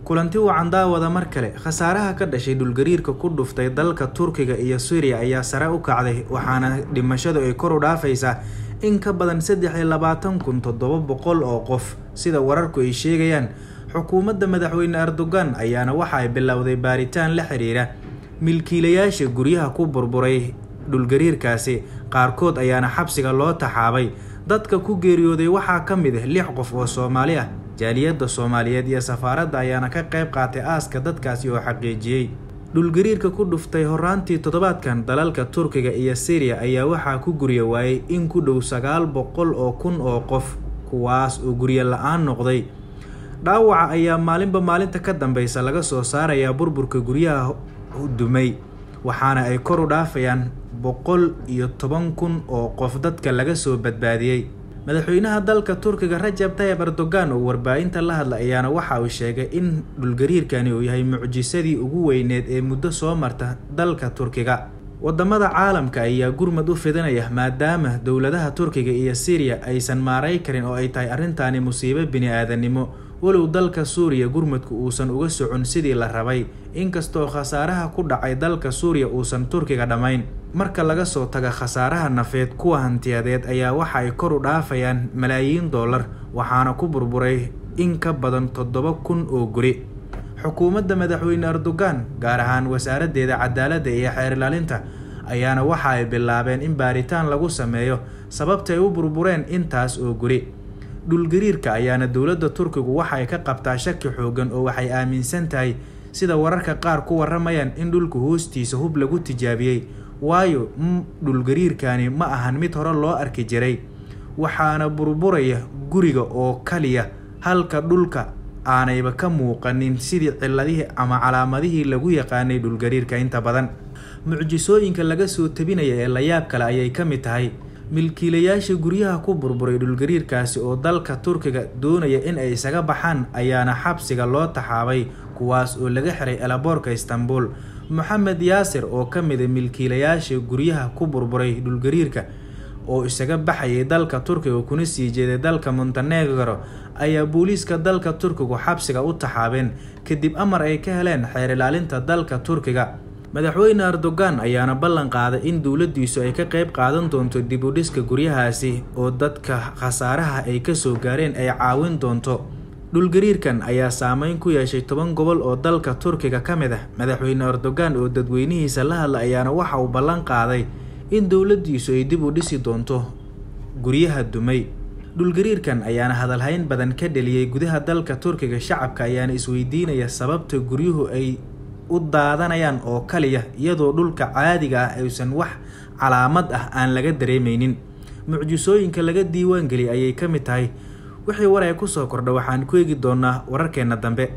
kulanti wacan daawada mar kale khasaaraha ka dhashay dhulgariirka ku dhuftay dalka Turkiga iyo Syria ayaa sare u kacday waxaana dhimashadu ay kor u dhaafaysaa in ka badan 23,700 oo qof sida wararku ay sheegayaan. xukuumadda madaxweyne Erdogan ayaana waxa ay bilowday baaritaan la xiriira milkiilayaasha guryaha ku burburay dhulgariirkaasi, qaarkood ayaana xabsiga loo taxaabay. dadka ku geeriyooday waxaa ka mid ah 6 qof oo Soomaali ah. jaaliyadda Soomaaliyeed iyo safaaradda ayaana ka qayb qaatay aaska dadkaasi oo xaqiijiyay. dhulgariirka ku dhuftay horaantii toddobaadkan dalalka Turkiga iyo Syria ayaa waxaa ku gurya waayay in ku dhow 900,000 oo qof, kuwaas oo guryo la'aan noqday. dhaawaca ayaa maalinba maalinta ka dambaysa laga soo saaraya burburka guryaha dumay, waxaana ay kor u dhaafayaan 110,000 oo qof dadka laga soo badbaadiyay. madaxweynaha dalka Turkiga Recep Tayyip Erdogan oo warbaahinta la hadlay ayaana waxa uu sheegay in dhulgariirkani uu yahay mucjisadii ugu weyneed ee muddo soo marta dalka Turkiga. wadamada caalamka ayaa gurmad u fidanaya maadaama dowladaha Turkiga iyo Syria aysan maaray karin oo ay tahay arrintaani musiibo bini'aadanimo. walow dalka Suuriya gurmadku uusan uga socon sidii la rabay, inkastoo khasaaraha ku dhacay dalka Suuriya uusan Turkiga dhamayn. marka laga soo taga khasaaraha nafeed, kuwa hantiyadeed ayaa waxa ay kor u dhaafayaan malaayiin dollar, waxaana ku burburay in ka badan 7,000 oo guri. xukuumadda madaxweyne Erdogan gaar ahaan wasaaraddeeda cadaaladda iyo xeer ilaalinta ayaana waxa ay bilaabeen in baaritaan lagu sameeyo sababta ay u burbureen intaas oo guri. dhulgariirka ayaana dowladda Turkigu waxa ay ka qabtaa shaki xoogan oo waxay aaminsan tahay sida wararka qaar ku waramayaan in dhulka hoostiisa hub lagu tijaabiyay, waayo dhulgariirkani ma ahan mid hore loo arki jiray. waxaana burburaya guriga oo kaliya halka dhulka aanayba ka muuqanin sidii ciladihii ama calaamadihii lagu yaqaanay dhulgariirka. inta badan mucjisooyinka laga soo tabinaya ee la yaab kale ayay ka mid tahay milkiilayaasha guryaha ku burburay dhulgariirkaasi oo dalka Turkiga doonaya in ay isaga baxaan ayaana xabsiga loo taxaabay, kuwaas oo laga xiray elaboorka Istanbul. Mohamed Yasir oo ka mid ah milkiilayaasha guryaha ku burburay dhulgariirka oo isaga baxayay dalka Turkiga kuna sii jeeday dalka Montenegro ayaa booliiska dalka Turkiga xabsiga u taxaabeen kadib amar ay ka heleen xeer ilaalinta dalka Turkiga. madaxweyne Erdogan ayaana ballan qaaday in dowladdiisu ay ka qayb qaadan doonto dib u dhiska guryahaasi oo dadka khasaaraha ay ka soo gaareen ay caawin doonto. dhulgariirkan ayaa saameyn ku yeeshay 10 gobol oo dalka Turkiga ka mid ah. madaxweyne Erdogan oo dadweynihiisa la hadlay ayaana waxa uu ballan qaaday in dowladdiisu ay dib u dhisi doonto guryaha dumay. dhulgariirkan ayaana hadalhayn badan ka dhaliyay gudaha dalka Turkiga. shacabka ayaana isweydiinaya sababta guryuhu ay u daadanayaan oo kaliya iyadoo dhulka caadiga ah aysan wax calaamad ah aan laga dareemaynin. mucjisooyinka laga diiwaan galiyay ayay ka mid tahay. wixii war ay ku soo kordha waxaan ku eegi doonaa wararkeena dambe.